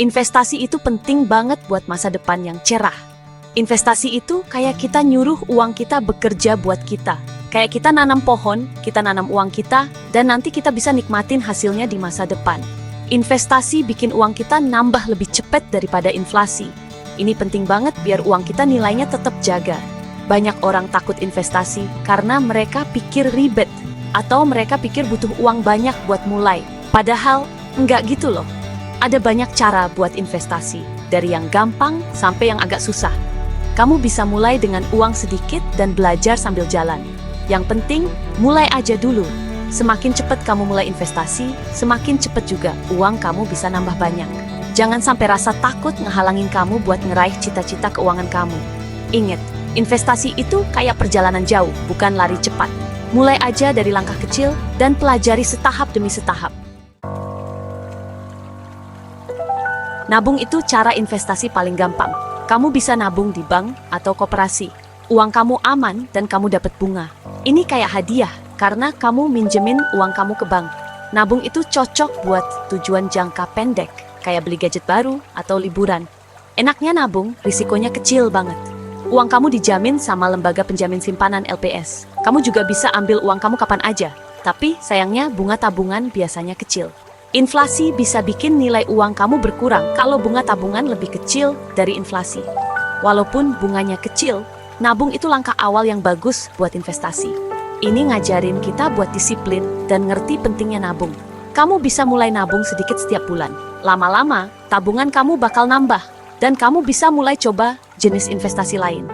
Investasi itu penting banget buat masa depan yang cerah. Investasi itu kayak kita nyuruh uang kita bekerja buat kita. Kayak kita nanam pohon, kita nanam uang kita, dan nanti kita bisa nikmatin hasilnya di masa depan. Investasi bikin uang kita nambah lebih cepat daripada inflasi. Ini penting banget biar uang kita nilainya tetap jaga. Banyak orang takut investasi karena mereka pikir ribet, atau mereka pikir butuh uang banyak buat mulai. Padahal, enggak gitu loh. Ada banyak cara buat investasi, dari yang gampang sampai yang agak susah. Kamu bisa mulai dengan uang sedikit dan belajar sambil jalan. Yang penting, mulai aja dulu. Semakin cepat kamu mulai investasi, semakin cepat juga uang kamu bisa nambah banyak. Jangan sampai rasa takut ngehalangin kamu buat ngeraih cita-cita keuangan kamu. Ingat, investasi itu kayak perjalanan jauh, bukan lari cepat. Mulai aja dari langkah kecil dan pelajari setahap demi setahap. Nabung itu cara investasi paling gampang. Kamu bisa nabung di bank atau koperasi. Uang kamu aman dan kamu dapat bunga. Ini kayak hadiah karena kamu minjemin uang kamu ke bank. Nabung itu cocok buat tujuan jangka pendek, kayak beli gadget baru atau liburan. Enaknya nabung, risikonya kecil banget. Uang kamu dijamin sama lembaga penjamin simpanan LPS. Kamu juga bisa ambil uang kamu kapan aja. Tapi sayangnya bunga tabungan biasanya kecil. Inflasi bisa bikin nilai uang kamu berkurang kalau bunga tabungan lebih kecil dari inflasi. Walaupun bunganya kecil, nabung itu langkah awal yang bagus buat investasi. Ini ngajarin kita buat disiplin dan ngerti pentingnya nabung. Kamu bisa mulai nabung sedikit setiap bulan. Lama-lama, tabungan kamu bakal nambah, dan kamu bisa mulai coba jenis investasi lain.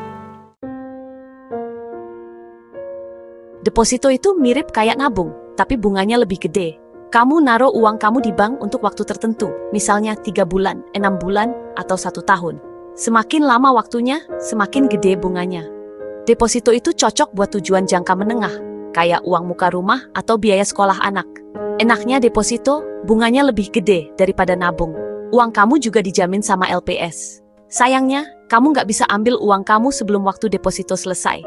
Deposito itu mirip kayak nabung, tapi bunganya lebih gede. Kamu naruh uang kamu di bank untuk waktu tertentu, misalnya 3 bulan, 6 bulan, atau 1 tahun. Semakin lama waktunya, semakin gede bunganya. Deposito itu cocok buat tujuan jangka menengah, kayak uang muka rumah atau biaya sekolah anak. Enaknya deposito, bunganya lebih gede daripada nabung. Uang kamu juga dijamin sama LPS. Sayangnya, kamu nggak bisa ambil uang kamu sebelum waktu deposito selesai.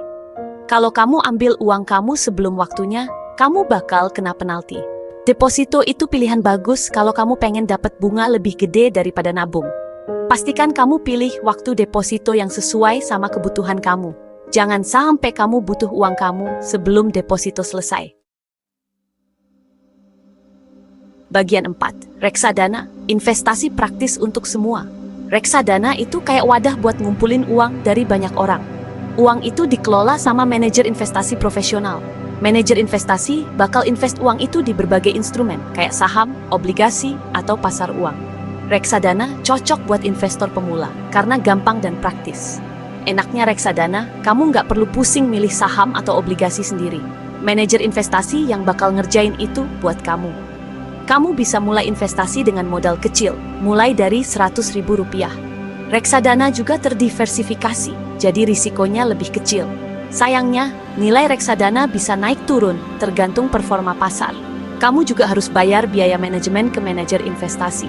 Kalau kamu ambil uang kamu sebelum waktunya, kamu bakal kena penalti. Deposito itu pilihan bagus kalau kamu pengen dapat bunga lebih gede daripada nabung. Pastikan kamu pilih waktu deposito yang sesuai sama kebutuhan kamu. Jangan sampai kamu butuh uang kamu sebelum deposito selesai. Bagian 4. Reksadana, investasi praktis untuk semua. Reksadana itu kayak wadah buat ngumpulin uang dari banyak orang. Uang itu dikelola sama manajer investasi profesional. Manajer investasi bakal invest uang itu di berbagai instrumen, kayak saham, obligasi, atau pasar uang. Reksadana cocok buat investor pemula, karena gampang dan praktis. Enaknya reksadana, kamu nggak perlu pusing milih saham atau obligasi sendiri. Manajer investasi yang bakal ngerjain itu buat kamu. Kamu bisa mulai investasi dengan modal kecil, mulai dari Rp100.000. Reksadana juga terdiversifikasi, jadi risikonya lebih kecil. Sayangnya, nilai reksadana bisa naik turun tergantung performa pasar. Kamu juga harus bayar biaya manajemen ke manajer investasi.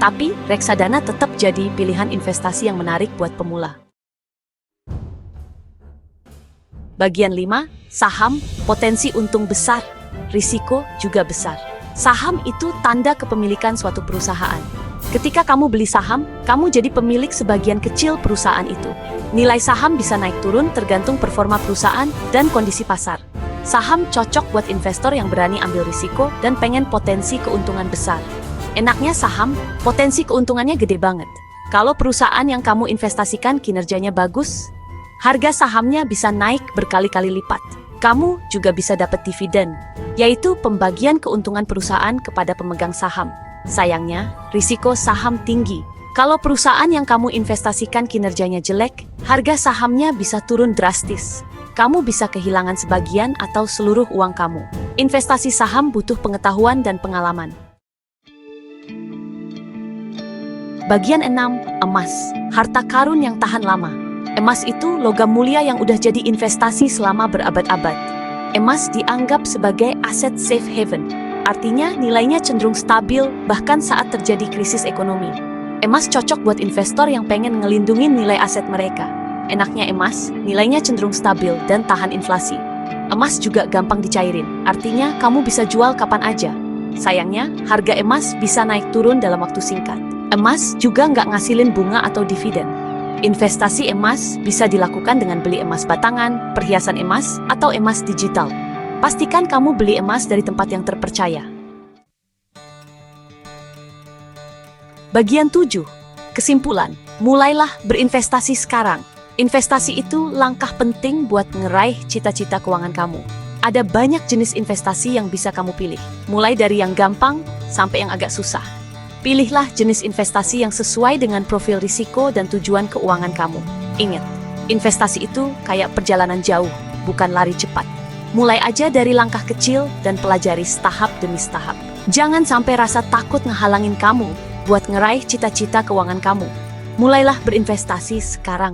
Tapi, reksadana tetap jadi pilihan investasi yang menarik buat pemula. Bagian 5, saham, potensi untung besar, risiko juga besar. Saham itu tanda kepemilikan suatu perusahaan. Ketika kamu beli saham, kamu jadi pemilik sebagian kecil perusahaan itu. Nilai saham bisa naik turun tergantung performa perusahaan dan kondisi pasar. Saham cocok buat investor yang berani ambil risiko dan pengen potensi keuntungan besar. Enaknya saham, potensi keuntungannya gede banget. Kalau perusahaan yang kamu investasikan kinerjanya bagus, harga sahamnya bisa naik berkali-kali lipat. Kamu juga bisa dapat dividen, yaitu pembagian keuntungan perusahaan kepada pemegang saham. Sayangnya, risiko saham tinggi. Kalau perusahaan yang kamu investasikan kinerjanya jelek, harga sahamnya bisa turun drastis. Kamu bisa kehilangan sebagian atau seluruh uang kamu. Investasi saham butuh pengetahuan dan pengalaman. Bagian 6, emas, harta karun yang tahan lama. Emas itu logam mulia yang udah jadi investasi selama berabad-abad. Emas dianggap sebagai aset safe haven. Artinya nilainya cenderung stabil bahkan saat terjadi krisis ekonomi. Emas cocok buat investor yang pengen ngelindungin nilai aset mereka. Enaknya emas, nilainya cenderung stabil dan tahan inflasi. Emas juga gampang dicairin, artinya kamu bisa jual kapan aja. Sayangnya, harga emas bisa naik turun dalam waktu singkat. Emas juga nggak ngasilin bunga atau dividen. Investasi emas bisa dilakukan dengan beli emas batangan, perhiasan emas, atau emas digital. Pastikan kamu beli emas dari tempat yang terpercaya. Bagian 7. Kesimpulan, mulailah berinvestasi sekarang. Investasi itu langkah penting buat ngeraih cita-cita keuangan kamu. Ada banyak jenis investasi yang bisa kamu pilih, mulai dari yang gampang sampai yang agak susah. Pilihlah jenis investasi yang sesuai dengan profil risiko dan tujuan keuangan kamu. Ingat, investasi itu kayak perjalanan jauh, bukan lari cepat. Mulai aja dari langkah kecil dan pelajari tahap demi tahap. Jangan sampai rasa takut ngehalangin kamu buat ngeraih cita-cita keuangan kamu. Mulailah berinvestasi sekarang.